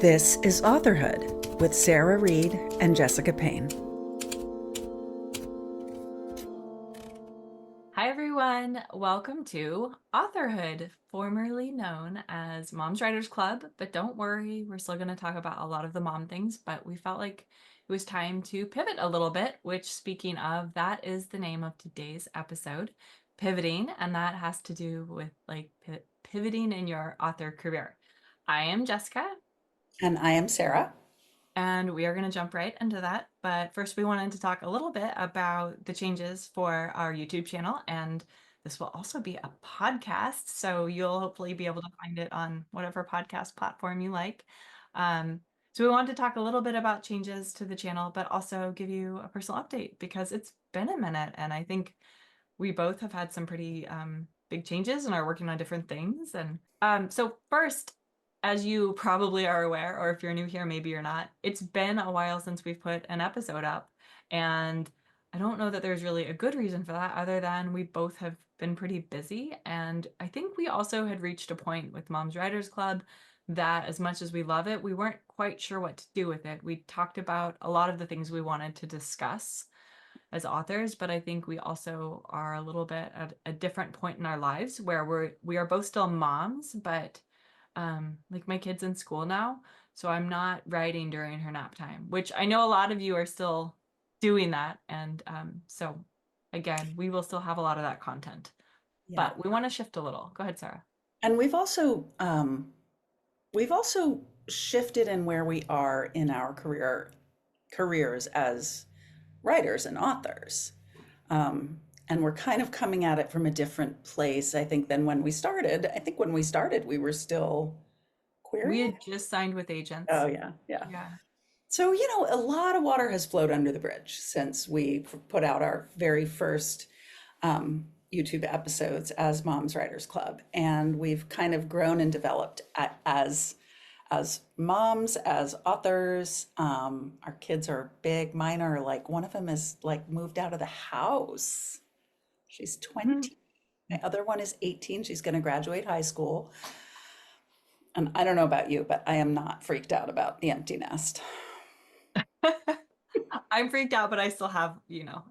This is Authorhood with Sarah Reed and Jessica Payne. Hi, everyone. Welcome to Authorhood, formerly known as Mom's Writers Club. But don't worry, we're still going to talk about a lot of the mom things, but we felt like it was time to pivot a little bit, which, speaking of, that is the name of today's episode, Pivoting, and that has to do with pivoting in your author career. I am Jessica. And I am Sarah. And we are going to jump right into that. But first, we wanted to talk a little bit about the changes for our YouTube channel. And this will also be a podcast. So you'll hopefully be able to find it on whatever podcast platform you like. So we wanted to talk a little bit about changes to the channel, but also give you a personal update because it's been a minute. And I think we both have had some pretty big changes and are working on different things. And so first, as you probably are aware, or if you're new here, maybe you're not, it's been a while since we've put an episode up. And I don't know that there's really a good reason for that other than we both have been pretty busy. And I think we also had reached a point with Mom's Writers Club that as much as we love it, we weren't quite sure what to do with it. We talked about a lot of the things we wanted to discuss as authors, but I think we also are a little bit at a different point in our lives where we are both still moms, but like my kid's in school now, so I'm not writing during her nap time, which I know a lot of you are still doing that. And so again, we will still have a lot of that content, Yeah. but we want to shift a little. Go ahead, Sarah. And we've also shifted in where we are in our careers as writers and authors. And we're kind of coming at it from a different place, I think, than when we started. I think when we started, we were still We querying. had just signed with Oh, agents. yeah, yeah. Yeah. So, a lot of water has flowed under the bridge since we put out our very first YouTube episodes as Moms Writers Club. And we've kind of grown and developed as moms, as authors. Our kids are big. Mine are like, one of them is like moved out of the house. She's Mhm. 20. My other one is 18. She's going to graduate high school. And I don't know about you, but I am not freaked out about the empty nest. I'm freaked out, but I still have,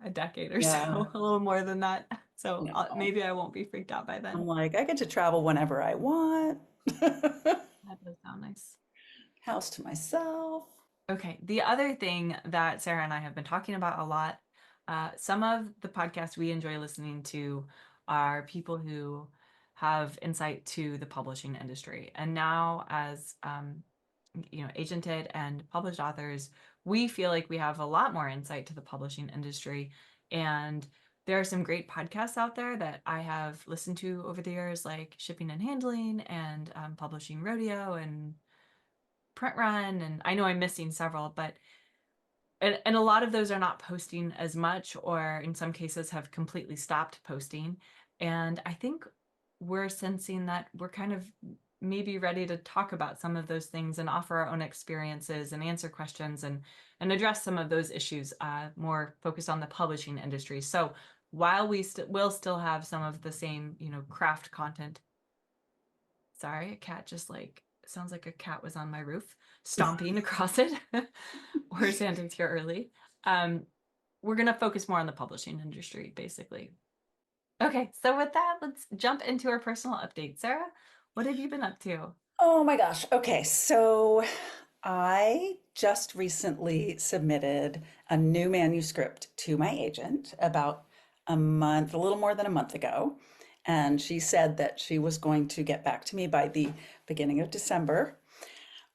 a decade or Yeah. so, a little more than that. So No. maybe I won't be freaked out by I'm then. like, I get to travel whenever I want. That does sound nice. House to myself. Okay, the other thing that Sarah and I have been talking about a lot, some of the podcasts we enjoy listening to are people who have insight to the publishing industry. And now, as agented and published authors, we feel like we have a lot more insight to the publishing industry. And there are some great podcasts out there that I have listened to over the years, like Shipping and Handling and Publishing Rodeo and Print Run. And I know I'm missing several, but and a lot of those are not posting as much, or in some cases have completely stopped posting. And I think we're sensing that we're kind of maybe ready to talk about some of those things and offer our own experiences and answer questions and address some of those issues more focused on the publishing industry. So while we will still have some of the same, craft content. Sorry, a cat just like sounds like a cat was on my roof stomping across it. Or Santa's here early. Um, we're gonna focus more on the publishing industry, basically. Okay, so with that, let's jump into our personal update. Sarah, what have you been up to? Oh my gosh. Okay. So I just recently submitted a new manuscript to my agent about a little more than a month ago. And she said that she was going to get back to me by the beginning of December.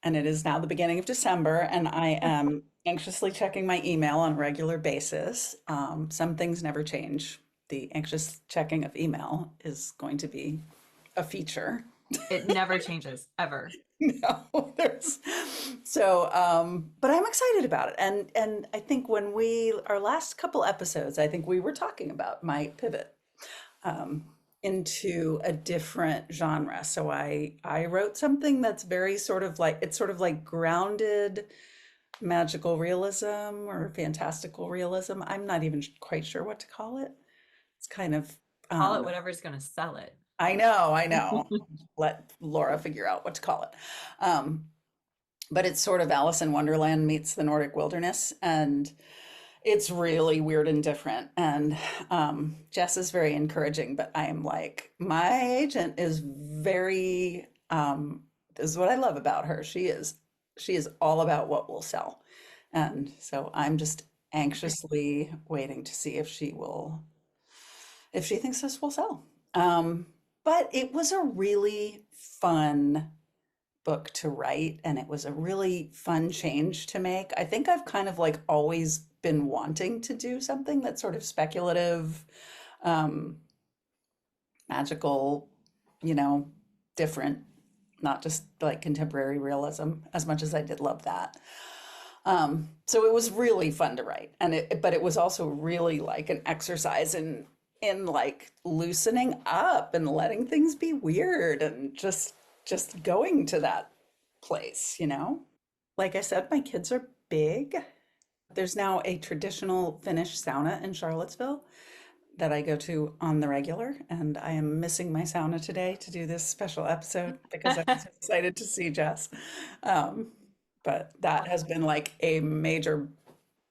And it is now the beginning of December, and I am anxiously checking my email on a regular basis. Some things never change. The anxious checking of email is going to be a feature. It never changes, ever. No, but I'm excited about it. And I think our last couple episodes, I think we were talking about my pivot um, into a different genre. So I wrote something that's very sort of like grounded magical realism or fantastical realism. I'm not even quite sure what to call it. It's kind of Call it um, whatever's gonna sell it. I know. Let Laura figure out what to call it. Um, but it's sort of Alice in Wonderland meets the Nordic wilderness, and it's really weird and different. And Jess is very encouraging, but I am like, my agent is very, this is what I love about her. She is all about what will sell. And so I'm just anxiously waiting to see if she thinks this will sell. Um, but it was a really fun book to write, and it was a really fun change to make. I think I've kind of like always been wanting to do something that's sort of speculative, um, magical, you know, different, not just like contemporary realism, as much as I did love that. So it was really fun to write, but it was also really like an exercise in like loosening up and letting things be weird and just going to that place, you know? Like I said, my kids are big. There's now a traditional Finnish sauna in Charlottesville that I go to on the regular, and I am missing my sauna today to do this special episode because I'm so excited to see Jess. Um, but that has been like a major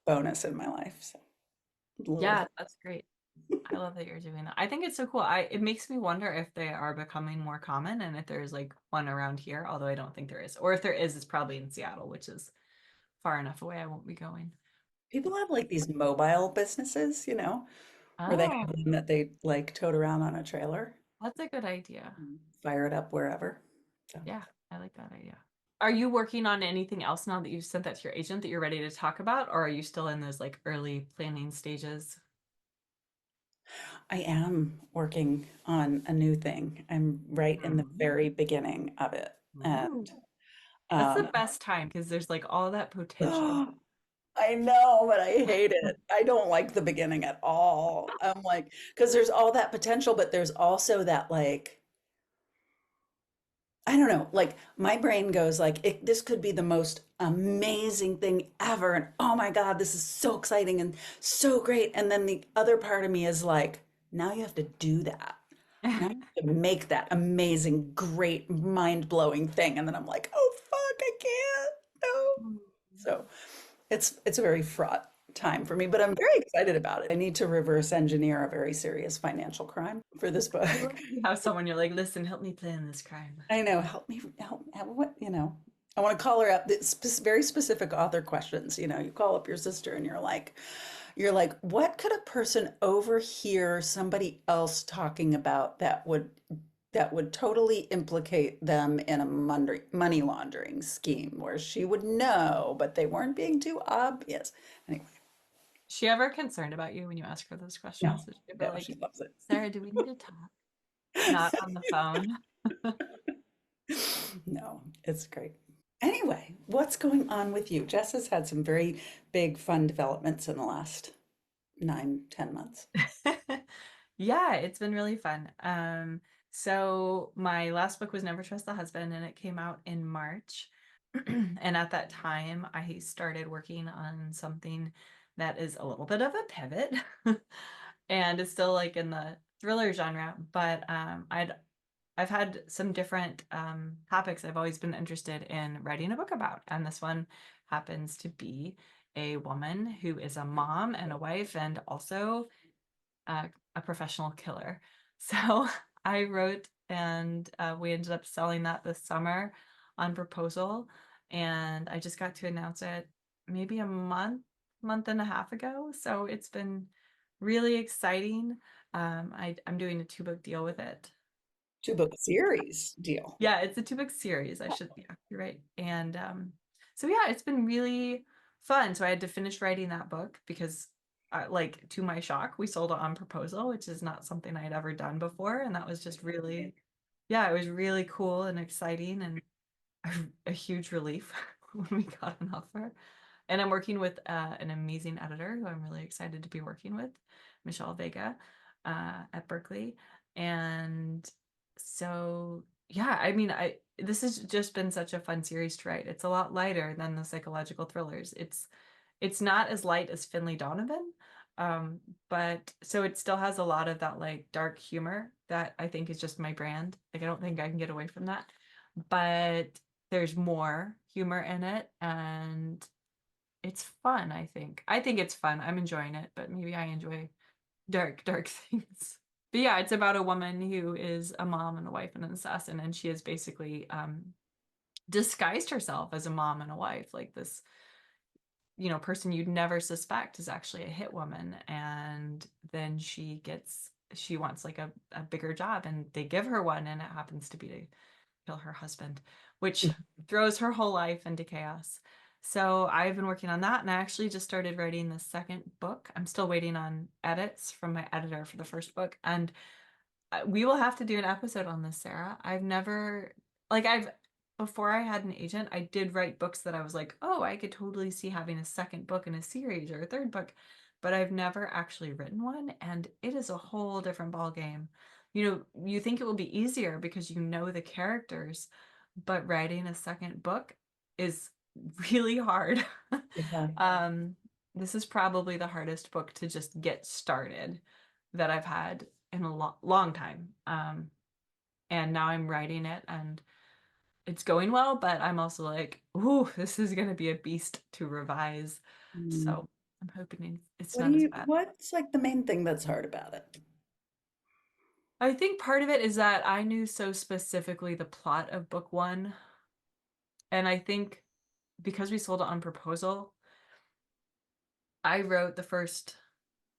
bonus in my life. So a little, Yeah, that's great. I love that you're doing that. I think it's so cool. It makes me wonder if they are becoming more common and if there's like one around here, although I don't think there is. Or if there is, it's probably in Seattle, which is far enough away I won't be going. people have like these mobile businesses, you know, where they Oh, have one that they like tote around on a trailer, that's a good idea. fire it up wherever. So Yeah, I like that idea. Are you working on anything else now that you've sent that to your agent that you're ready to talk about, or are you still in those like early planning stages? I am working on a new thing. I'm right in the Mhm. very beginning of it. Ooh. And That's the um, best time because there's like all that potential. I know, but I hate it. I don't like the beginning at all. I'm like, because there's all that potential, but there's also that like, I don't know, like my brain goes like, this could be the most amazing thing ever. And oh my God, this is so exciting and so great. And then the other part of me is like, now you have to do that. Now you have to make that amazing, great, mind-blowing thing. And then I'm like, oh fuck, I can't. No. So it's a very fraught time for me, but I'm very excited about it. I need to reverse engineer a very serious financial crime for this book. I love that you have someone you're like, listen, help me plan this crime. I know, what, I want to call her up. Very specific author questions. You know, you call up your sister and you're like, what could a person overhear somebody else talking about that would totally implicate them in a money laundering scheme where she would know, but they weren't being too obvious. Anyway, Is she ever concerned about you when you ask her those no, questions? Is she ever no, she like, loves it. Sarah, do we need to talk? Not on the phone. No, it's great. Anyway, what's going on with you? Jess has had some very big, fun developments in the last 9, 10 months. Yeah, it's been really fun. So my last book was Never Trust the Husband, and it came out in March. And at that time, I started working on something that is a little bit of a pivot, and it's still like in the thriller genre, but I've had some different topics I've always been interested in writing a book about, and this one happens to be a woman who is a mom and a wife and also a professional killer. So I wrote and we ended up selling that this summer on proposal. And I just got to announce it maybe a month and a half ago. So it's been really exciting. I'm doing a 2 book deal with it. 2 book series deal. Yeah, it's a 2 book series. Yeah, you're right. And so yeah, it's been really fun. So I had to finish writing that book because like to my shock, we sold it on proposal, which is not something I had ever done before. And that was just really, yeah, it was really cool and exciting and a huge relief when we got an offer. And I'm working with an amazing editor who I'm really excited to be working with, Michelle Vega, at Berkeley. And so, yeah, I mean, this has just been such a fun series to write. It's a lot lighter than the psychological thrillers. It's not as light as Finley Donovan, but so it still has a lot of that like dark humor that I think is just my brand. Like I don't think I can get away from that. But there's more humor in it, and it's fun, I think. I think it's fun. I'm enjoying it, but maybe I enjoy dark things. But yeah, it's about a woman who is a mom and a wife and an assassin, and she has basically disguised herself as a mom and a wife. Like this, person you'd never suspect is actually a hit woman. And then she wants like a bigger job, and they give her one, and it happens to be to kill her husband, which throws her whole life into chaos. So I've been working on that, and I actually just started writing the second book. I'm still waiting on edits from my editor for the first book, and we will have to do an episode on this, Sarah. I've never, like, before I had an agent, I did write books that I was like, oh, I could totally see having a second book in a series or a third book, but I've never actually written one, and it is a whole different ball game. You think it will be easier because you know the characters, but writing a second book is really hard. Yeah. Um, this is probably the hardest book to just get started that I've had in a long time. And now I'm writing it, and it's going well, but I'm also like, ooh, this is going to be a beast to revise. Mm. So I'm hoping it's not as bad. What's like the main thing that's hard about it? I think part of it is that I knew so specifically the plot of book one. And I think because we sold it on proposal, I wrote the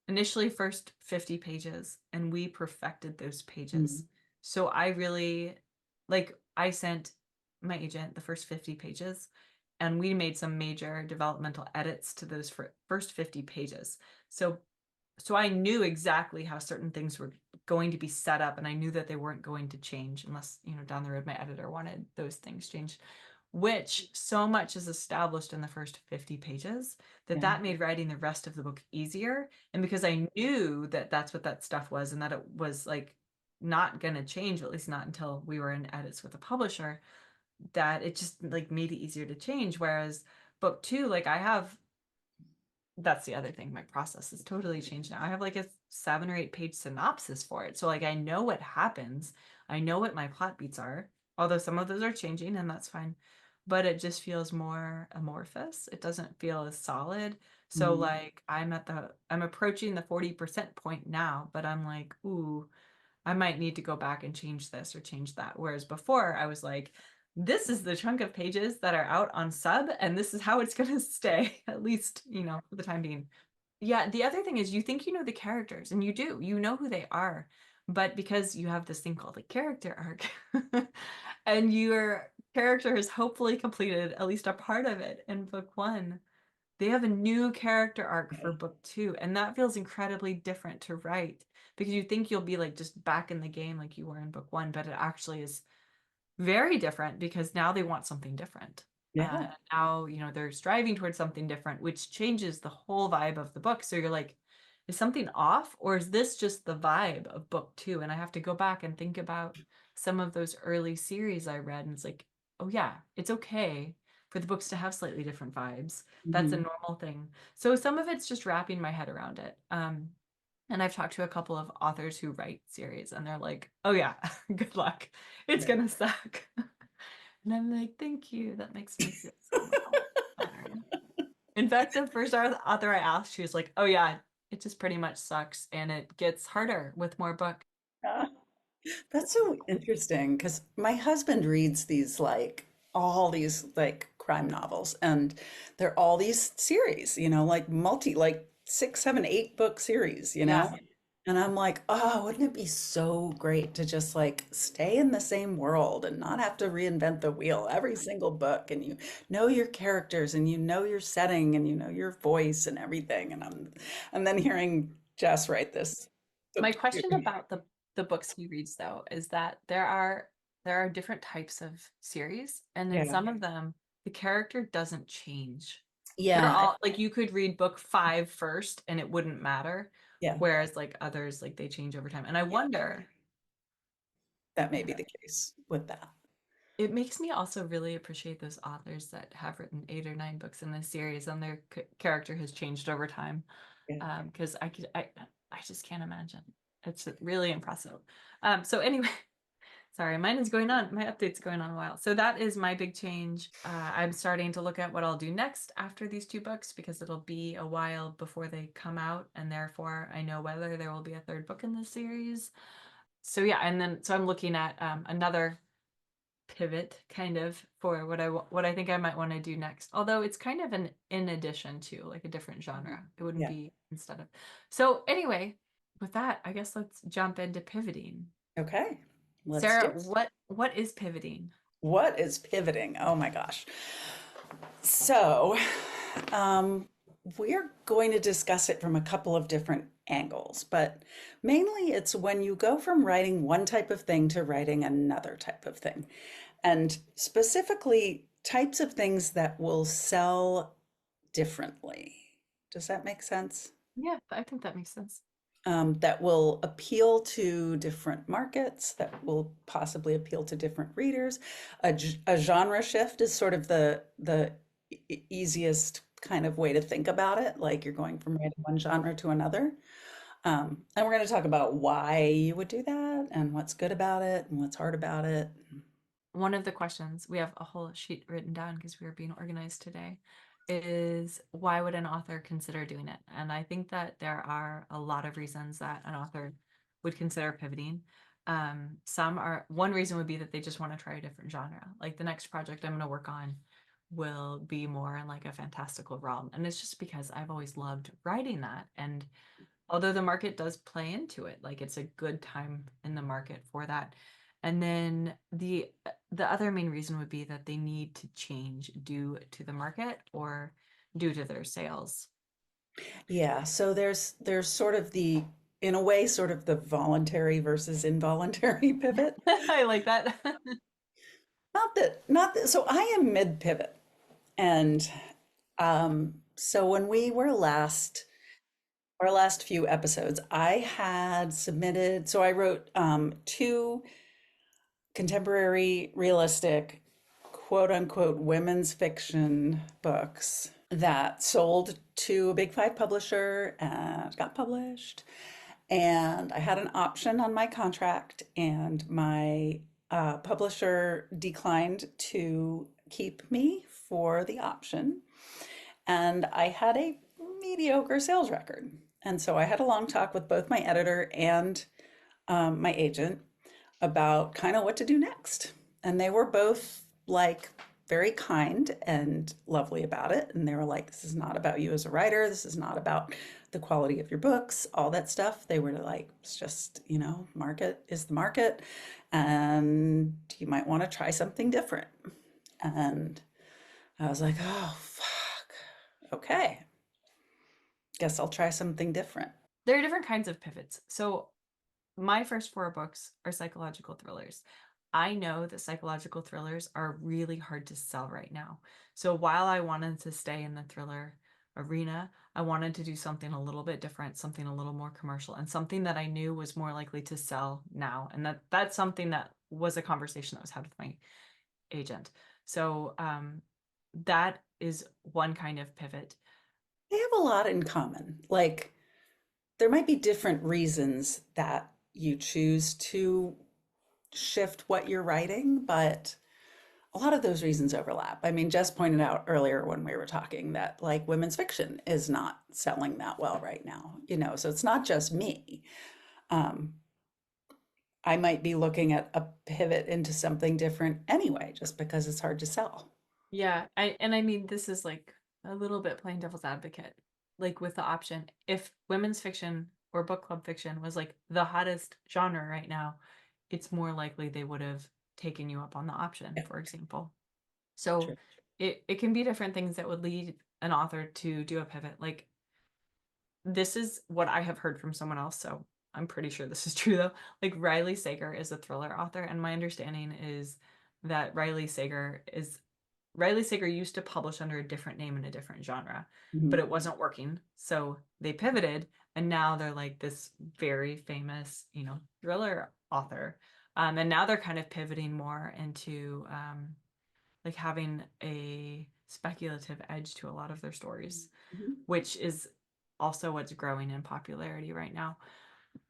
initially first 50 pages, and we perfected those pages. Mm. So I sent my agent the first 50 pages, and we made some major developmental edits to those first 50 pages. So I knew exactly how certain things were going to be set up, and I knew that they weren't going to change unless, down the road my editor wanted those things changed, which so much is established in the first 50 pages that Yeah. that made writing the rest of the book easier. And because I knew that that's what that stuff was, and that it was like not going to change, at least not until we were in edits with the publisher, that it just like made it easier to change. Whereas book two, like that's the other thing. My process has totally changed now. I have like a 7 or 8 page synopsis for it. So like I know what happens. I know what my plot beats are, although some of those are changing, and that's fine. But it just feels more amorphous. It doesn't feel as solid. So Mm. like I'm approaching the 40% point now, but I'm like, ooh, I might need to go back and change this or change that. Whereas before I was like, this is the chunk of pages that are out on sub, and this is how it's going to stay, at least, for the time being. Yeah, the other thing is you think you know the characters, and you do, you know who they are, but because you have this thing called a character arc, and your character has hopefully completed at least a part of it in book one, they have a new character arc for Okay. book two, and that feels incredibly different to write because you think you'll be like just back in the game like you were in book one, but it actually is very different because now they want something different. Yeah. Now, they're striving towards something different, which changes the whole vibe of the book. So you're like, is something off, or is this just the vibe of book two? And I have to go back and think about some of those early series I read, and it's like, oh yeah, it's okay for the books to have slightly different vibes. That's a Mhm. normal thing. So some of it's just wrapping my head around it. And I've talked to a couple of authors who write series, and they're like, oh yeah, good luck. It's Yeah. gonna suck. And I'm like, thank you. That makes me feel so much better. In fact, the first author I asked, she was like, oh yeah, it just pretty much sucks, and it gets harder with more books. Yeah. That's so interesting because my husband reads all these like crime novels, and they're all these series, like like 6, 7, 8 book series. Yeah. And I'm like, oh, wouldn't it be so great to just like stay in the same world and not have to reinvent the wheel every single book, and you know your characters, and you know your setting, and you know your voice and everything. And then hearing Jess write this My book two. question about the books he reads though is that there are different types of series, and in Yeah. some of them the character doesn't change. They're Yeah. all like you could read book five first and it wouldn't matter, Yeah. whereas like others like they change over time. And I wonder, That may be the case with that. it makes me also really appreciate those authors that have written 8 or 9 books in this series and their character has changed over time. Yeah. Because I just can't imagine. It's really impressive. So anyway, Sorry, mine is going on. My update's going on a while. So that is my big change. I'm starting to look at what I'll do next after these two books because it'll be a while before they come out, and therefore I know whether there will be a third book in this series. So yeah, and then so I'm looking at another pivot kind of for what I think I might want to do next. Although it's kind of an in addition to, like, a different genre. It wouldn't Yeah. be instead of. So anyway, with that, I guess let's jump into pivoting. Okay. Let's do Sarah, it. what is pivoting? What is pivoting? Oh my gosh. So, um, we're going to discuss it from a couple of different angles, but mainly it's when you go from writing one type of thing to writing another type of thing, and specifically types of things that will sell differently. Does that make sense? Yeah, I think that makes sense. That will appeal to different markets, that will possibly appeal to different readers. A genre shift is sort of the easiest kind of way to think about it, like you're going from writing one genre to another. And we're going to talk about why you would do that and what's good about it and what's hard about it. One of the questions, we have a whole sheet written down because we were being organized today, is why would an author consider doing it? And I think that there are a lot of reasons that an author would consider pivoting. One reason would be that they just want to try a different genre. Like the next project I'm going to work on will be more in like a fantastical realm. And it's just because I've always loved writing that. And although the market does play into it, like it's a good time in the market for that. And then the other main reason would be that they need to change due to the market or due to their sales. Yeah, so there's sort of the, in a way, sort of the voluntary versus involuntary pivot. I like that. Not that, so I am mid pivot. And so when we were our last few episodes, I had submitted, so I wrote two contemporary, realistic, quote unquote, women's fiction books that sold to a big five publisher and got published. And I had an option on my contract, and my publisher declined to keep me for the option. And I had a mediocre sales record. And so I had a long talk with both my editor and my agent about kind of what to do next. And they were both like very kind and lovely about it. And they were like, this is not about you as a writer. This is not about the quality of your books, all that stuff. They were like, it's just, market is the market. And you might want to try something different. And I was like, oh, fuck. Okay. Guess I'll try something different. There are different kinds of pivots. So my first four books are psychological thrillers. I know that psychological thrillers are really hard to sell right now. So while I wanted to stay in the thriller arena, I wanted to do something a little bit different, something a little more commercial, and something that I knew was more likely to sell now. And that's something that was a conversation that was had with my agent. So that is one kind of pivot. They have a lot in common. Like, there might be different reasons that you choose to shift what you're writing, but a lot of those reasons overlap. I mean, Jess pointed out earlier when we were talking that like women's fiction is not selling that well right now, so it's not just me. Um, I might be looking at a pivot into something different anyway, just because it's hard to sell. Yeah, I mean this is like a little bit playing devil's advocate, like with the option if women's fiction or book club fiction was like the hottest genre right now, it's more likely they would have taken you up on the option, Yeah, for example. So true. it can be different things that would lead an author to do a pivot. Like this is what I have heard from someone else, so I'm pretty sure this is true though. Like Riley Sager is a thriller author, and my understanding is that Riley Sager used to publish under a different name in a different genre, but Mhm. it wasn't working. So they pivoted, and now they're like this very famous, thriller author. And now they're kind of pivoting more into like having a speculative edge to a lot of their stories, Mhm. which is also what's growing in popularity right now.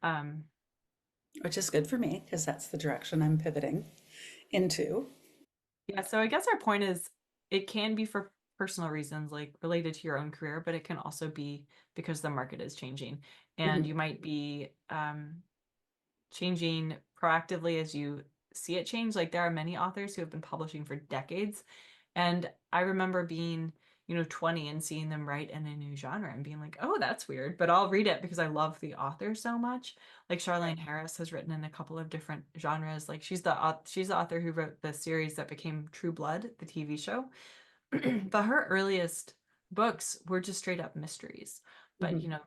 Um, which is good for me because that's the direction I'm pivoting into. Yeah, so I guess our point is it can be for personal reasons, like related to your own career, but it can also be because the market is changing. And Mhm. you might be changing proactively as you see it change. Like there are many authors who have been publishing for decades. And I remember being, 20 and seeing them write in a new genre and being like, oh, that's weird. But I'll read it because I love the author so much. Like Charlene Harris has written in a couple of different genres. Like she's the author who wrote the series that became True Blood, the TV show. But her earliest books were just straight up mysteries. But Mhm.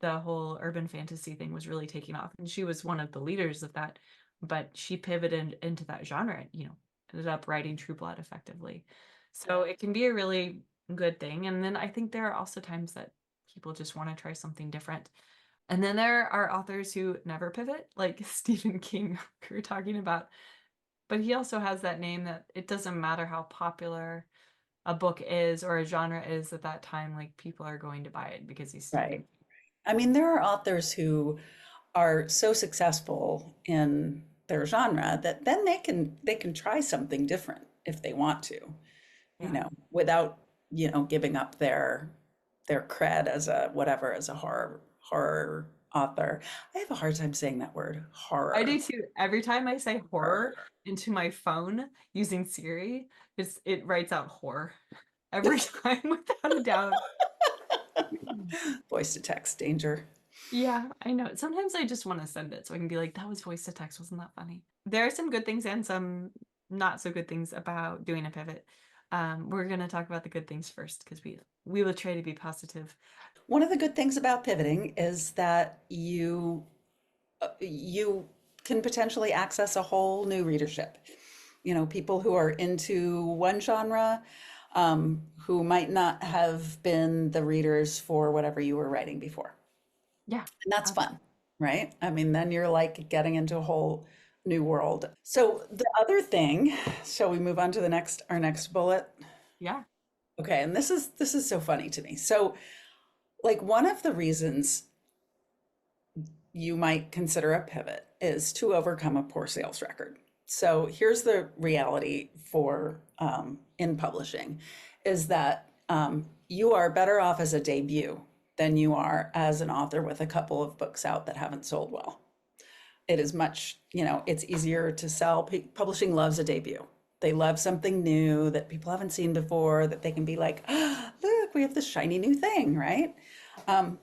the whole urban fantasy thing was really taking off, and she was one of the leaders of that. But she pivoted into that genre, and, ended up writing True Blood effectively. So it can be a really good thing. And then I think there are also times that people just want to try something different. And then there are authors who never pivot, like Stephen King, we were talking about. But he also has that name that it doesn't matter how popular a book is or a genre is at that time, like people are going to buy it because he's Stephen. Right. I mean, there are authors who are so successful in their genre that then they can try something different if they want to, Yeah. without, giving up their cred as a whatever, as a horror author. I have a hard time saying that word, I horror. do too. Every time I say horror Horror. into my phone using Siri, it writes out horror every time without a doubt. Voice to text danger. Yeah, I know. Sometimes I just want to send it so I can be like, that was voice to text. Wasn't that funny? There are some good things and some not so good things about doing a pivot. We're gonna talk about the good things first because we will try to be positive. One of the good things about pivoting is that you can potentially access a whole new readership. People who are into one genre, who might not have been the readers for whatever you were writing before. Yeah. And that's Abs- fun, right? I mean, then you're like getting into a whole new world. So the other thing, shall we move on to our next bullet? Yeah. Okay, and this is so funny to me. So, like, one of the reasons you might consider a pivot is to overcome a poor sales record. So here's the reality for in publishing is that you are better off as a debut than you are as an author with a couple of books out that haven't sold well. It is much, it's easier to sell. Publishing loves a debut. They love something new that people haven't seen before, that they can be like, oh, look, we have this shiny new thing, right? Um,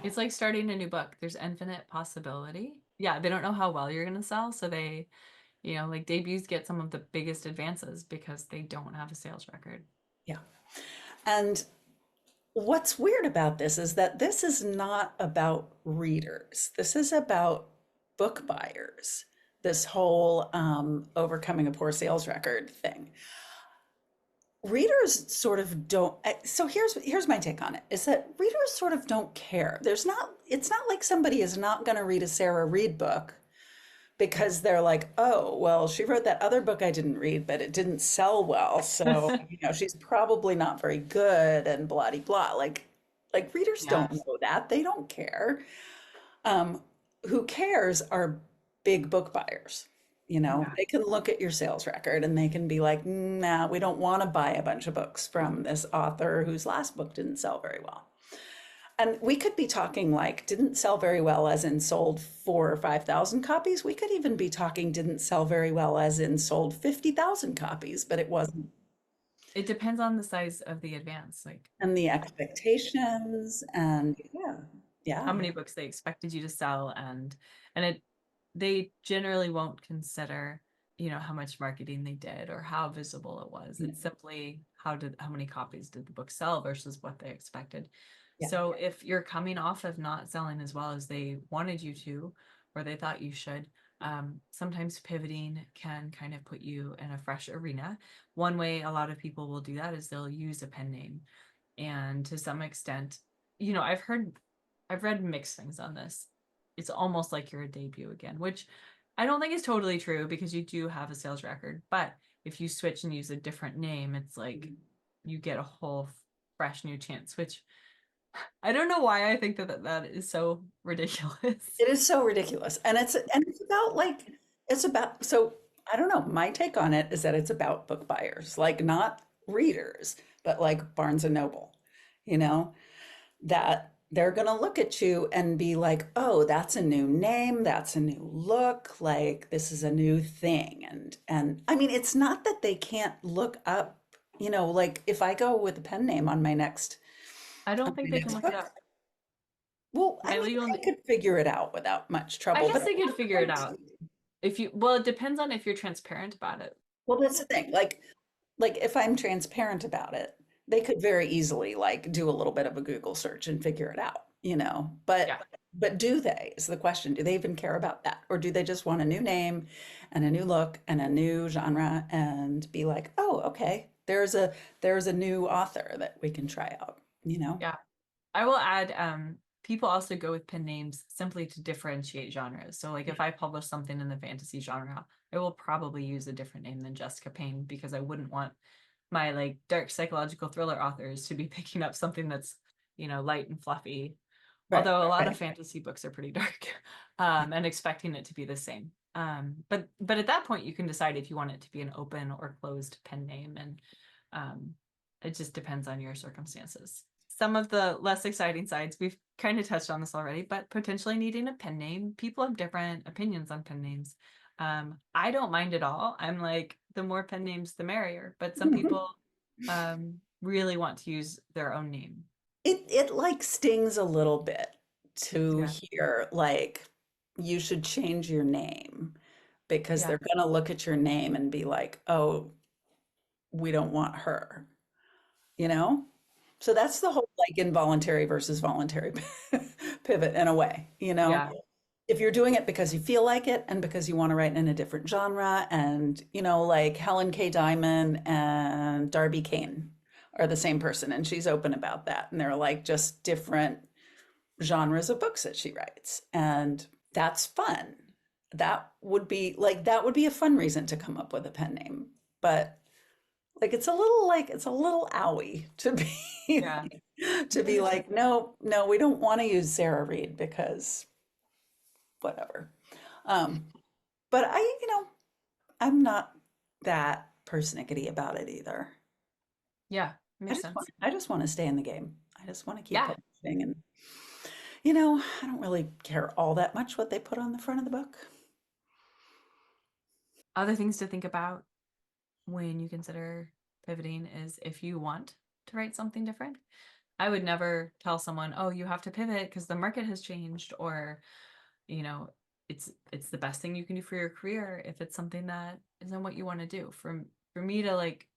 It's like starting a new book. There's infinite possibility. Yeah, they don't know how well you're gonna sell, so like debuts get some of the biggest advances because they don't have a sales record. yeah. And what's weird about this is that this is not about readers. This is about book buyers. This whole overcoming a poor sales record thing. Readers sort of don't. So here's my take on it: is that readers sort of don't care. There's not. It's not like somebody is not going to read a Sarah Reed book because they're like, oh, well, she wrote that other book I didn't read, but it didn't sell well, so she's probably not very good and blah de blah. Like readers don't Yes. know that. They don't care. Um, who cares are big book buyers. Yeah. They can look at your sales record and they can be like, nah, we don't want to buy a bunch of books from this author whose last book didn't sell very well. And we could be talking like didn't sell very well as in sold 4 or 5 thousand copies. We could even be talking didn't sell very well as in sold 50,000 copies, but it wasn't. It depends on the size of the advance, like And the expectations and yeah, how yeah, many books they expected you to sell, and it they generally won't consider, how much marketing they did or how visible it was. yeah, It's simply how many copies did the book sell versus what they expected. yeah, So if you're coming off of not selling as well as they wanted you to, or they thought you should, sometimes pivoting can kind of put you in a fresh arena. One way a lot of people will do that is they'll use a pen name. And to some extent, I've read mixed things on this. It's almost like you're a debut again, which I don't think is totally true because you do have a sales record. But if you switch and use a different name, it's like you get a whole fresh new chance, which I don't know why I think that is so ridiculous. It is so ridiculous. And it's about like it's about so I don't know. My take on it is that it's about book buyers, like not readers, but like Barnes and Noble, you know, that they're going to look at you and be like, "Oh, that's a new name, that's a new look, like this is a new thing." And I mean, it's not that they can't look up, like if I go with a pen name on my next I on don't think my they can next look it book, up. well, I My mean, legal, I could figure it out without much I trouble, guess but they could figure it out if you, well, it depends on if you're transparent about it. well, that's the thing. Like if I'm transparent about it, they could very easily like do a little bit of a Google search and figure it out, you know. Yeah. But do they is the question. Do they even care about that? Or do they just want a new name and a new look and a new genre and be like, "Oh, okay, there's a new author that we can try out," you know? Yeah. I will add, people also go with pen names simply to differentiate genres. So like if I publish something in the fantasy genre, I will probably use a different name than Jessica Payne because I wouldn't want my like dark psychological thriller authors to be picking up something that's, light and fluffy. Right, Although a lot of right. fantasy books are pretty dark, and expecting it to be the same. But at that point you can decide if you want it to be an open or closed pen name, and um, it just depends on your circumstances. Some of the less exciting sides, we've kind of touched on this already, but potentially needing a pen name. People have different opinions on pen names. I don't mind at all. I'm like, the more pen names, the merrier. But some people really want to use their own name. It like stings a little bit to Yeah. hear like you should change your name because Yeah. they're gonna look at your name and be like, "Oh, we don't want her," you know? So that's the whole like involuntary versus voluntary pivot in a way, you know? Yeah. If you're doing it because you feel like it and because you want to write in a different genre, and like Helen K. Diamond and Darby Kane are the same person, and she's open about that, and they're like just different genres of books that she writes, and that's fun. That would be a fun reason to come up with a pen name, but it's a little owie to be Yeah. to be like, no, no, we don't want to use Sarah Reed because whatever. Um, but I'm not that persnickety about it either. Yeah. I Makes just want sense. I just want to stay in the game. I just want to keep Yeah. publishing, and I don't really care all that much what they put on the front of the book. Other things to think about when you consider pivoting is if you want to write something different. I would never tell someone, "Oh, you have to pivot because the market has changed," or, you know, it's the best thing you can do for your career if it's something that isn't what you want to do. For me to like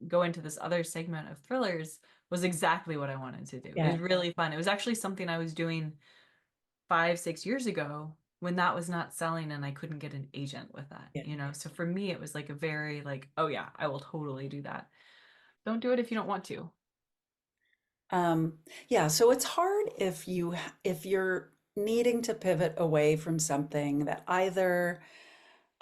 go into this other segment of thrillers was exactly what I wanted to do. It Yeah, was really fun. It was actually something I was doing 5, 6 years ago when that was not selling and I couldn't get an agent with that, yeah. So for me, it was like a very like, oh yeah, I will totally do that. Don't do it if you don't want to. Um, yeah, so it's hard if you're needing to pivot away from something that either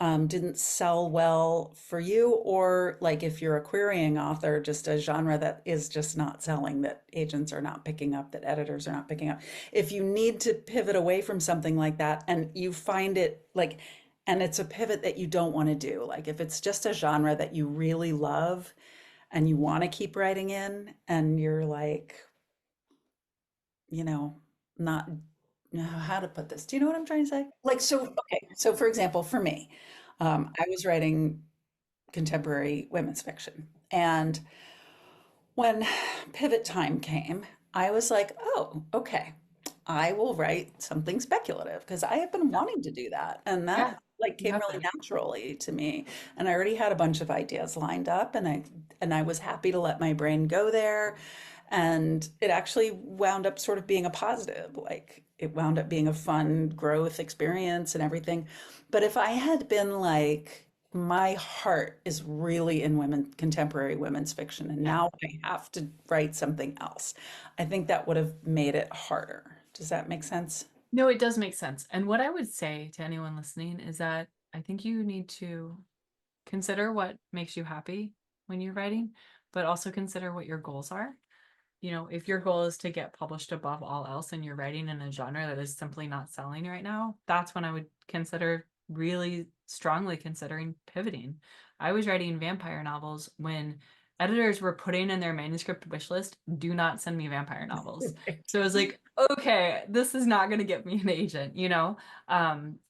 didn't sell well for you, or like if you're a querying author, just a genre that is just not selling, that agents are not picking up, that editors are not picking up. If you need to pivot away from something like that and you find it like, and it's a pivot that you don't want to do, like if it's just a genre that you really love and you want to keep writing in, and you're like, you know, not how to put this. Do you know what I'm trying to say? Like, so, okay. So, for example, for me, I was writing contemporary women's fiction. And when pivot time came, I was like, oh, okay, I will write something speculative because I have been Yeah. wanting to do that. And Yeah, that like you came have really been. naturally to me. And I already had a bunch of ideas lined up, and I was happy to let my brain go there. And it actually wound up sort of being a positive, like it wound up being a fun growth experience and everything. But if I had been like, my heart is really in contemporary women's fiction, and Yeah. now I have to write something else, I think that would have made it harder. Does that make sense? No, it does make sense. And what I would say to anyone listening is that I think you need to consider what makes you happy when you're writing, but also consider what your goals are. if your goal is to get published above all else and you're writing in a genre that is simply not selling right now, that's when I would consider really strongly considering pivoting. I was writing vampire novels when editors were putting in their manuscript wish list, do not send me vampire novels. So I was like, okay, this is not going to get me an agent.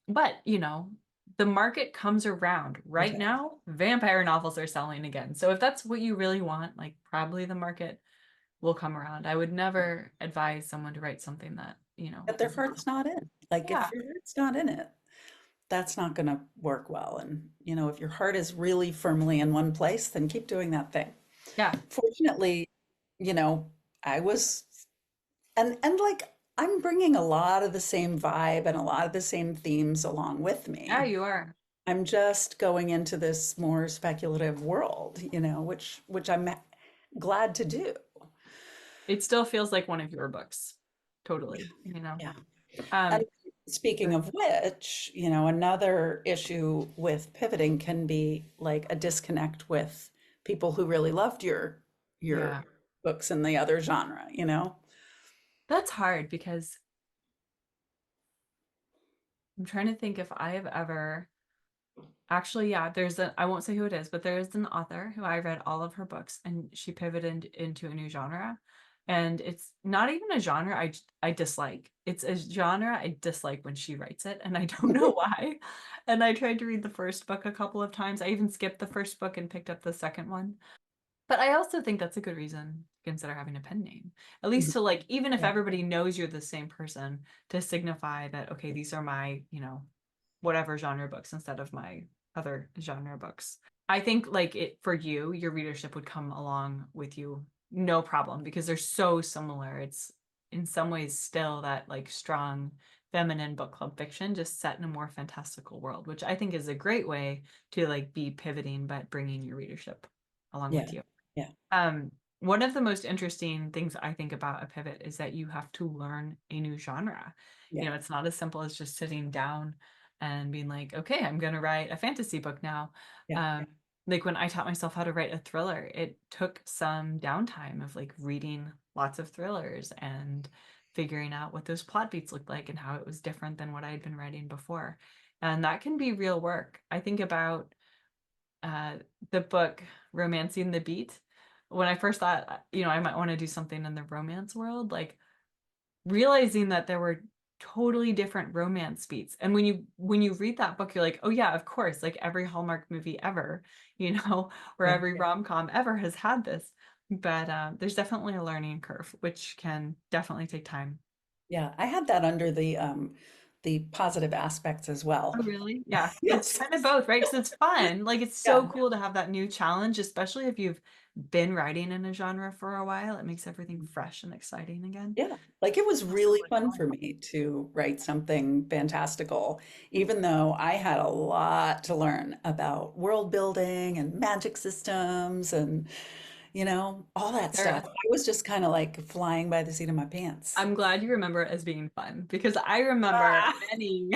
But the market comes around. Right Okay. now, vampire novels are selling again. So if that's what you really want, like probably the market will come around. I would never advise someone to write something that, But their isn't. heart's not in. Like Yeah. if your heart's not in it, that's not going to work well. And, if your heart is really firmly in one place, then keep doing that thing. Yeah. Fortunately, you know, I was, and like, I'm bringing a lot of the same vibe and a lot of the same themes along with Yeah, me. you are. I'm just going into this more speculative world, which I'm glad to do. It still feels like one of your books. Yeah, Totally. yeah. And Um, speaking of which, another issue with pivoting can be like a disconnect with people who really loved your yeah. books in the other genre. That's hard because I'm trying to think if I have ever actually, yeah, I won't say who it is, but there is an author who I read all of her books and she pivoted into a new genre. And it's not even a genre I dislike. It's a genre I dislike when she writes it, and I don't know why. And I tried to read the first book a couple of times. I even skipped the first book and picked up the second one. But I also think that's a good reason to consider having a pen name. At least Mhm. to like, even if Yeah, everybody knows you're the same person, to signify that, okay, these are my, whatever genre books instead of my other genre books. I think like it for you, your readership would come along with you no problem because they're so similar. It's in some ways still that like strong feminine book club fiction just set in a more fantastical world, which I think is a great way to like be pivoting but bringing your readership along yeah, with you. yeah, Um, one of the most interesting things I think about a pivot is that you have to learn a new genre. yeah, It's not as simple as just sitting down and being like, okay, I'm going to write a fantasy book now. yeah, Um, like when I taught myself how to write a thriller, it took some downtime of like reading lots of thrillers and figuring out what those plot beats looked like and how it was different than what I had been writing before. And that can be real work. I think about uh, the book Romancing the Beat. When I first thought, I might want to do something in the romance world, like realizing that there were totally different romance beats. And when you read that book, you're like, oh yeah, of course, like every Hallmark movie ever, or yeah, every rom-com ever has had this. But there's definitely a learning curve, which can definitely take time. yeah. I had that under the positive aspects as well. Oh, really? Yeah. It's Yes. kind of both, right? Because it's fun. Like it's so Yeah. cool to have that new challenge, especially if you've been writing in a genre for a while. It makes everything fresh and exciting again. Yeah, like it was Also, really like, fun for me to write something fantastical, even though I had a lot to learn about world building and magic systems and, all that stuff. Sarah, I was just kind of like flying by the seat of my pants. I'm glad you remember it as being fun because I remember Ah! many,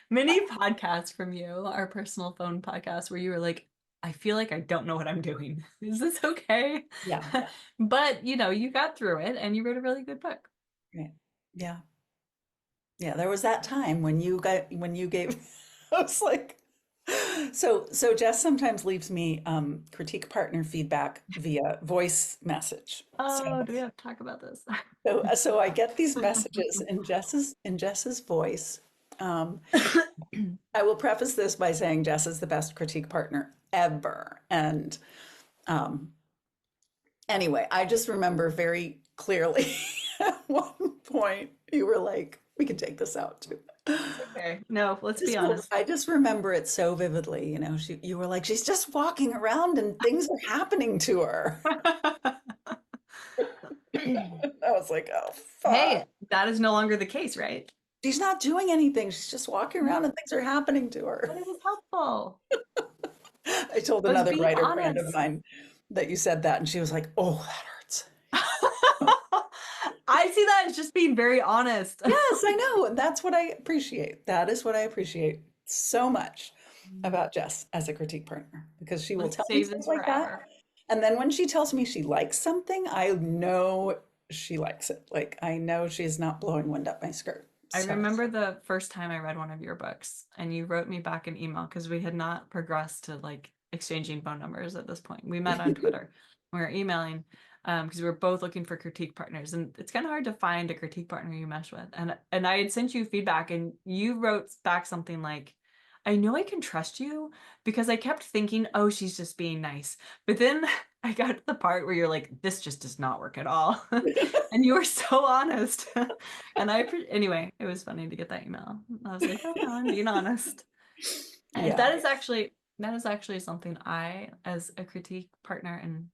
many podcasts from you, our personal phone podcast, where you were like, I feel like I don't know what I'm doing. Is this okay? Yeah, But, you got through it and you wrote a really good book. right. Yeah. Yeah, there was that time when you gave I was like so Jess sometimes leaves me critique partner feedback via voice message. So Oh, do we have to talk about this? so I get these messages in Jess's voice. Um, I will preface this by saying Jess is the best critique partner ever. And um, anyway, I just remember very clearly at one point you were like, we can take this out too. Okay. No, let's be honest. I just remember it so vividly. You were like, she's just walking around and things are happening to her. I was like, oh, fuck. Hey, that is no longer the case, right? She's not doing anything. She's just walking around and things are happening to her. But it was helpful. I told I was another being writer friend of honest. mine that you said that, and she was like, oh, that hurts. I see that as just being very honest. Yes, I know. And that's what I appreciate. That is what I appreciate so much about Jess as a critique partner, because she will Let's tell me save things this like that. forever. And then when she tells me she likes something, I know she likes it. Like I know she's not blowing wind up my skirt. I So, remember the first time I read one of your books and you wrote me back an email because we had not progressed to like exchanging phone numbers at this point. We met on Twitter. We were emailing because we were both looking for critique partners, and it's kind of hard to find a critique partner you mesh with. And I had sent you feedback and you wrote back something like, I know I can trust you because I kept thinking, oh, she's just being nice. But then I got to the part where you're like, this just does not work at all. And you were so honest. And anyway, it was funny to get that email. I was like, oh no, I'm being honest. And yeah. that is actually something I, as a critique partner and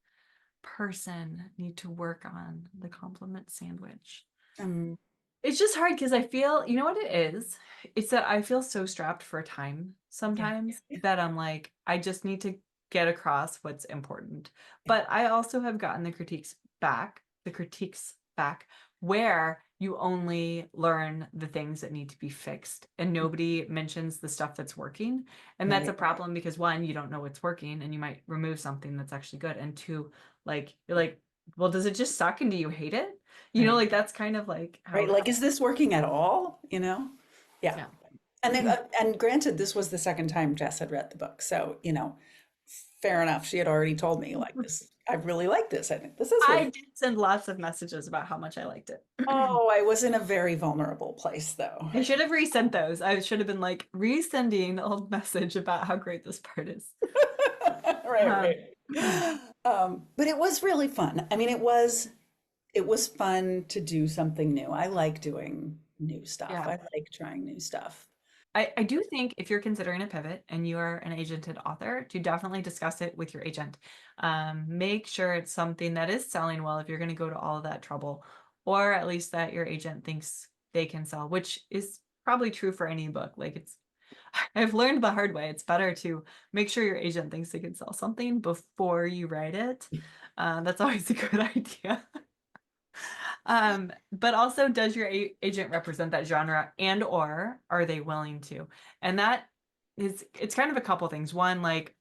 person, need to work on, the compliment sandwich. Um, It's just hard because I feel, you know what it is? It's that I feel so strapped for time yeah. sometimes Yeah. that I'm like, I just need to get across what's important. Yeah. But I also have gotten the critiques back where you only learn the things that need to be fixed and nobody mentions the stuff that's working. And that's a Right. problem because one, you don't know what's working and you might remove something that's actually good. And two, like, you're like, well, does it just suck and do you hate it? You know, Right. like that's kind of like Right. how, Like, is this working at all? You know? Yeah. yeah. And granted, this was the second time Jess had read the book. So, fair enough. She had already told me like this. I really like this. I think this is I really. did send lots of messages about how much I liked it. Oh, I was in a very vulnerable place though. I should have resent those. I should have been like resending the old message about how great this part is. Right, Um, right. But it was really fun. I mean, it was fun to do something new. I like doing new stuff. yeah. I like trying new stuff. I do think if you're considering a pivot and you are an agented author, to definitely discuss it with your agent. Make sure it's something that is selling well if you're going to go to all of that trouble, or at least that your agent thinks they can sell, which is probably true for any book. Like I've learned the hard way. It's better to make sure your agent thinks they can sell something before you write it. That's always a good idea. But also, does your agent represent that genre, and or are they willing to? And that it's kind of a couple things. One, like,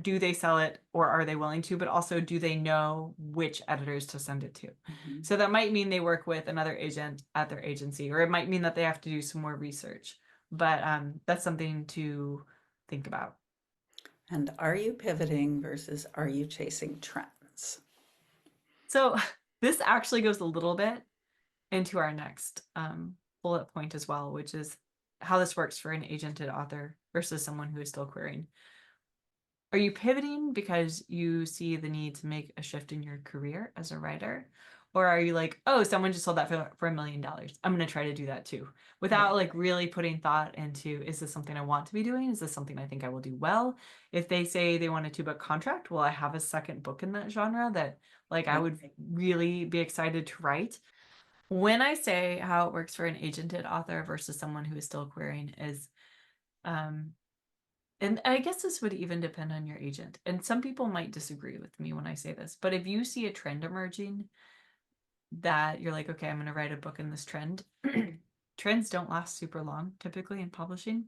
do they sell it or are they willing to? But also, do they know which editors to send it to? Mhm. So that might mean they work with another agent at their agency, or it might mean that they have to do some more research. But that's something to think about. And are you pivoting versus are you chasing trends? So this actually goes a little bit into our next bullet point as well, which is how this works for an agented author versus someone who is still querying. Are you pivoting because you see the need to make a shift in your career as a writer? Or are you like, oh, someone just sold that for $1 million. I'm going to try to do that too. Without Right. like really putting thought into, is this something I want to be doing? Is this something I think I will do well? If they say they want a 2-book contract, will I have a second book in that genre that like I Right. would really be excited to write? When I say how it works for an agented author versus someone who is still querying is, um, and I guess this would even depend on your agent. And some people might disagree with me when I say this, but if you see a trend emerging that you're like, okay, I'm going to write a book in this trend, trends don't last super long typically in publishing.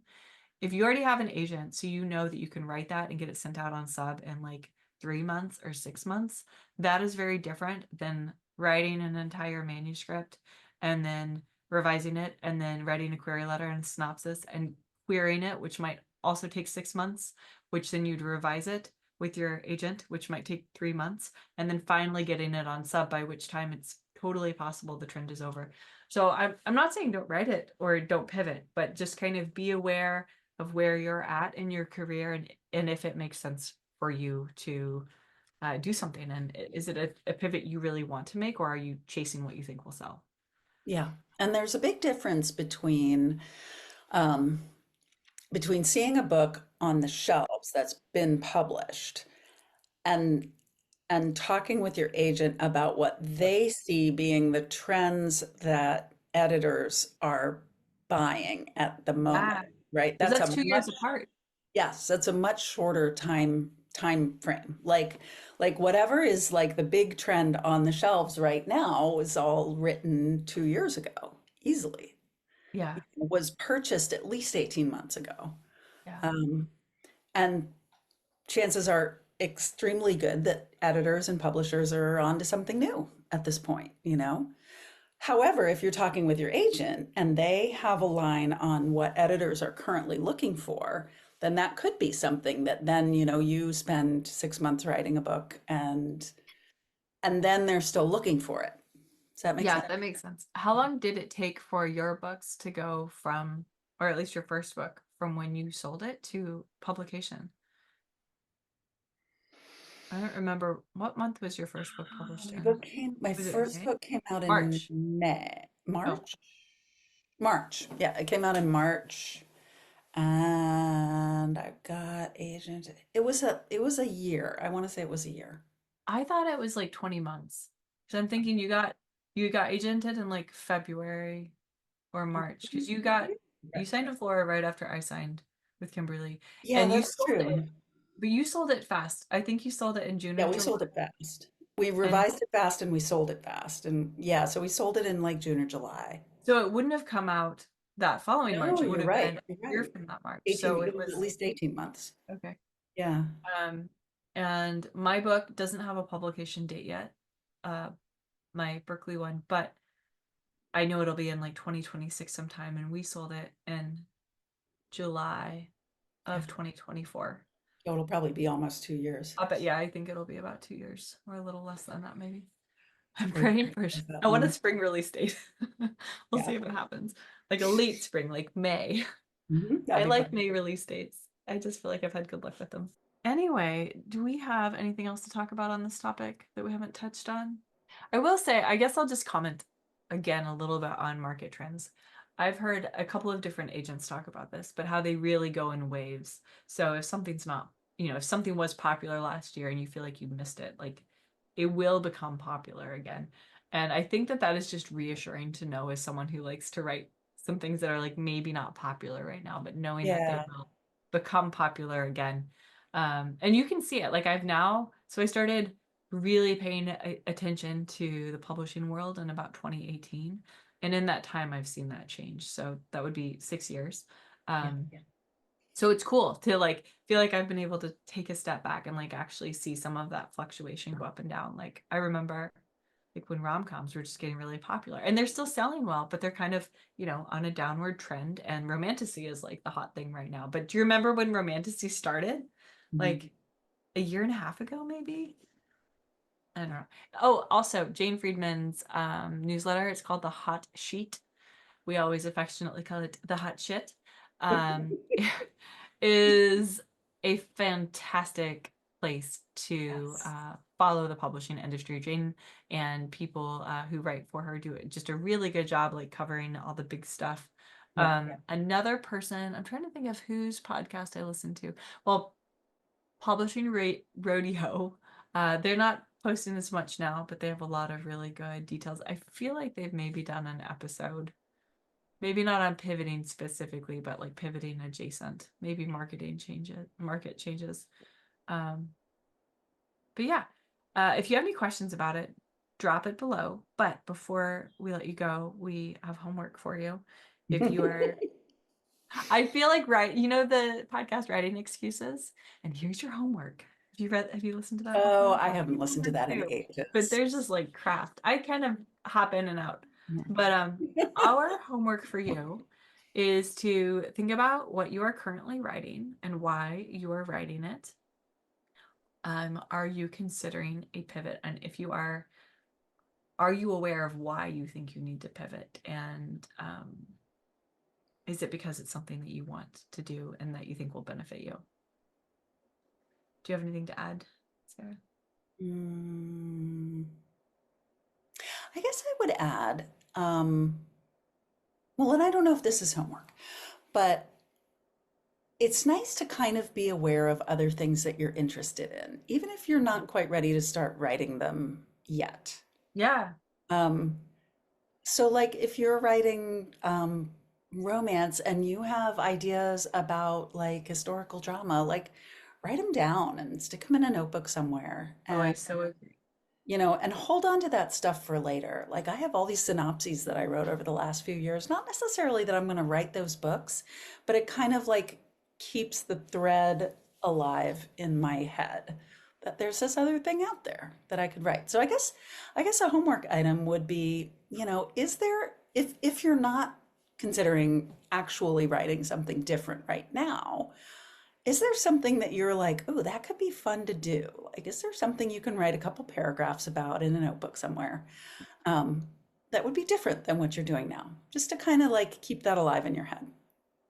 If you already have an agent, so you know that you can write that and get it sent out on sub in like 3 months or 6 months, that is very different than writing an entire manuscript and then revising it and then writing a query letter and synopsis and querying it, which might also take 6 months, which then you'd revise it with your agent, which might take 3 months, and then finally getting it on sub, by which time it's totally possible the trend is over. So I'm not saying don't write it or don't pivot, but just kind of be aware of where you're at in your career and if it makes sense for you to do something. And is it a pivot you really want to make, or are you chasing what you think will sell? Yeah. And there's a big difference um, between seeing a book on the shelves that's been published and talking with your agent about what they see being the trends that editors are buying at the moment, Yeah, right? because that's 2 years apart. Yes, that's a much shorter time frame. Like whatever is like the big trend on the shelves right now is all written 2 years ago, easily. Yeah, Was purchased at least 18 months ago. yeah, Um, and chances are extremely good that editors and publishers are onto something new at this point, you know? However, if you're talking with your agent and they have a line on what editors are currently looking for, then that could be something that then, you spend 6 months writing a book and then they're still looking for it. Does that make Yeah, sense? that makes sense. How long did it take for your books to go from, or at least your first book, from when you sold it to publication? I don't remember what month was your first book published in. My Was it first May? book came out in March. May, Oh, March? March. Yeah, it came out in March. And I got agent. It was a year. I want to say it was a year. I thought it was like 20 months. So I'm thinking you got agented in like February or March because you signed with Laura right after I signed with Kimberly, Yeah, and you that's sold it, true. but you sold it fast. I think you sold it in June Yeah, or we July. sold it fast. We And revised it fast and we sold it fast. And yeah, so we sold it in like June or July. so it wouldn't have come out that following March. No, It would you're have right. been a You're year right. from that March. 18, So it it was at was least 18 months. okay. Yeah. Um, and my book doesn't have a publication date yet, uh, my Berkeley one, but I know it'll be in like 2026 sometime, and we sold it in July Yeah. of 2024. So it'll probably be almost 2 years. I bet, yeah, I think it'll be about 2 years or a little less than that, maybe. I'm Very praying curious for, that I want a long. spring release date. We'll Yeah. see if it happens. Like a late spring, like May. I That'd be like fun. May release dates. I just feel like I've had good luck with them. Anyway, do we have anything else to talk about on this topic that we haven't touched on? I will say, I guess I'll just comment again a little bit on market trends. I've heard a couple of different agents talk about this, but how they really go in waves. So if something's not, if something was popular last year and you feel like you missed it, like it will become popular again. And I think that that is just reassuring to know as someone who likes to write some things that are like maybe not popular right now, but knowing that they Yeah. will become popular again. And you can see it. Like so I started really paying attention to the publishing world in about 2018. And in that time, I've seen that change. So that would be 6 years. Yeah. Um, so it's cool to like feel like I've been able to take a step back and like actually see some of that fluctuation go up and down. Like I remember like when rom-coms were just getting really popular and they're still selling well, but they're kind of, on a downward trend, and romantasy is like the hot thing right now. But do you remember when romantasy started? Mhm. Like a year and a half ago, maybe? I don't know. Oh, also Jane Friedman's newsletter, it's called The Hot Sheet. We always affectionately call it the hot shit. Um, is a fantastic place to Yes. follow the publishing industry. Jane and people who write for her do just a really good job, like covering all the big stuff. Yep. Another person, I'm trying to think of whose podcast I listen to. Well, Publishing Rodeo. They're not posting as much now, but they have a lot of really good details. I feel like they've maybe done an episode, maybe not on pivoting specifically, but like pivoting adjacent, maybe market changes. Um, but yeah, if you have any questions about it, drop it below. But before we let you go, we have homework for you. If you are, I feel like, right, the podcast Writing Excuses, and here's your homework. Have you listened to that Oh, before? I haven't listened to Homework that in too. But ages. there's just like craft. I kind of hop in and out. Yeah. But our homework for you is to think about what you are currently writing and why you are writing it. Are you considering a pivot? And if you are you aware of why you think you need to pivot? And is it because it's something that you want to do and that you think will benefit you? Do you have anything to add, Sarah? Mm, I guess I would add, um, well, and I don't know if this is homework, but it's nice to kind of be aware of other things that you're interested in, even if you're not quite ready to start writing them yet. Yeah. Um, so like if you're writing romance and you have ideas about like historical drama, like write them down and stick them in a notebook somewhere Oh, I and so agree. and hold on to that stuff for later. Like I have all these synopses that I wrote over the last few years, not necessarily that I'm going to write those books, but it kind of like keeps the thread alive in my head. that there's this other thing out there that I could write. So I guess a homework item would be, is there, if you're not considering actually writing something different right now, is there something that you're like, oh, that could be fun to do? Like, is there something you can write a couple paragraphs about in a notebook somewhere, um, that would be different than what you're doing now, just to kind of like keep that alive in your head?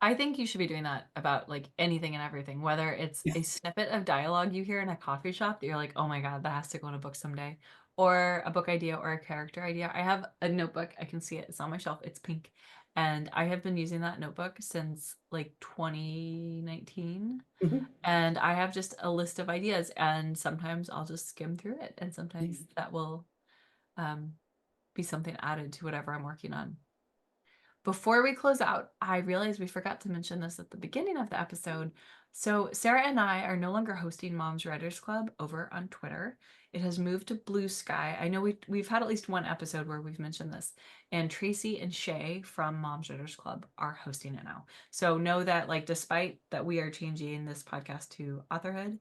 I think you should be doing that about like anything and everything, whether it's Yeah. a snippet of dialogue you hear in a coffee shop that you're like, oh my God, that has to go in a book someday, or a book idea or a character idea. I have a notebook. I can see it. It's on my shelf. It's pink. And I have been using that notebook since like 2019. Mhm. And I have just a list of ideas, and sometimes I'll just skim through it. And Yeah. sometimes that will um, be something added to whatever I'm working on. Before we close out, I realized we forgot to mention this at the beginning of the episode. So, Sarah and I are no longer hosting Mom's Writers Club over on Twitter. It has moved to Bluesky. I know we've had at least one episode where we've mentioned this, and Tracy and Shay from Mom's Writers Club are hosting it now. So know that, like, despite that we are changing this podcast to Authorhood,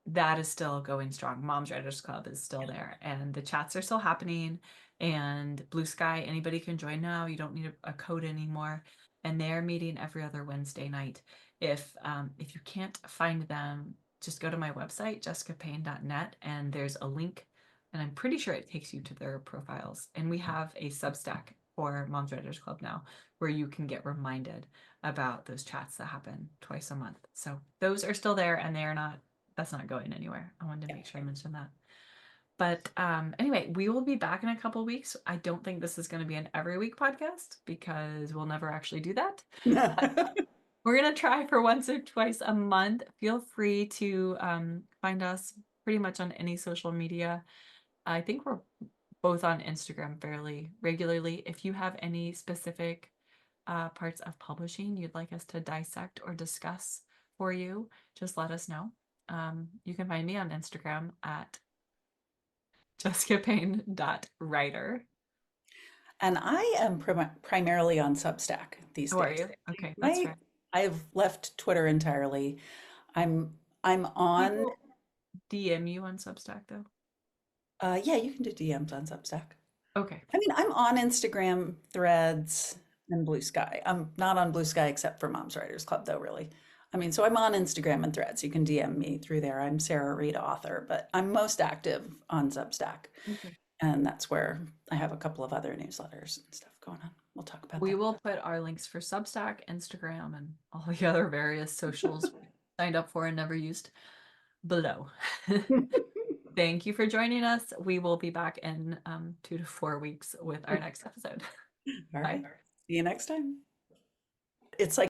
that is still going strong. Mom's Writers Club is still there, and the chats are still happening. And Bluesky, anybody can join now. You don't need a code anymore. And they're meeting every other Wednesday night. If you can't find them, just go to my website, jessicapayne.net, and there's a link, and I'm pretty sure it takes you to their profiles. And we have a Substack for Moms Writers Club now, where you can get reminded about those chats that happen twice a month. So those are still there, and that's not going anywhere. I wanted to make sure I mentioned that. But anyway, we will be back in a couple weeks. I don't think this is going to be an every week podcast because we'll never actually do that. We're going to try for once or twice a month. Feel free to find us pretty much on any social media. I think we're both on Instagram fairly regularly. If you have any specific parts of publishing you'd like us to dissect or discuss for you, just let us know. You can find me on Instagram at jessicapayne.writer. And I am primarily on Substack these How are days. you? Okay, that's I fair. I've left Twitter entirely. I'm on. People DM you on Substack though. Yeah, you can do DMs on Substack. Okay. I mean, I'm on Instagram, Threads, and Blue Sky. I'm not on Blue Sky except for Mom's Writers Club, though, really. I mean, so I'm on Instagram and Threads. You can DM me through there. I'm Sarah Reed Author, but I'm most active on Substack. Okay. And that's where I have a couple of other newsletters and stuff going on. We'll talk about We that. will put our links for Substack, Instagram, and all the other various socials we signed up for and never used below. Thank you for joining us. We will be back in 2 to 4 weeks with our next episode. All Bye. right. See you next time. It's like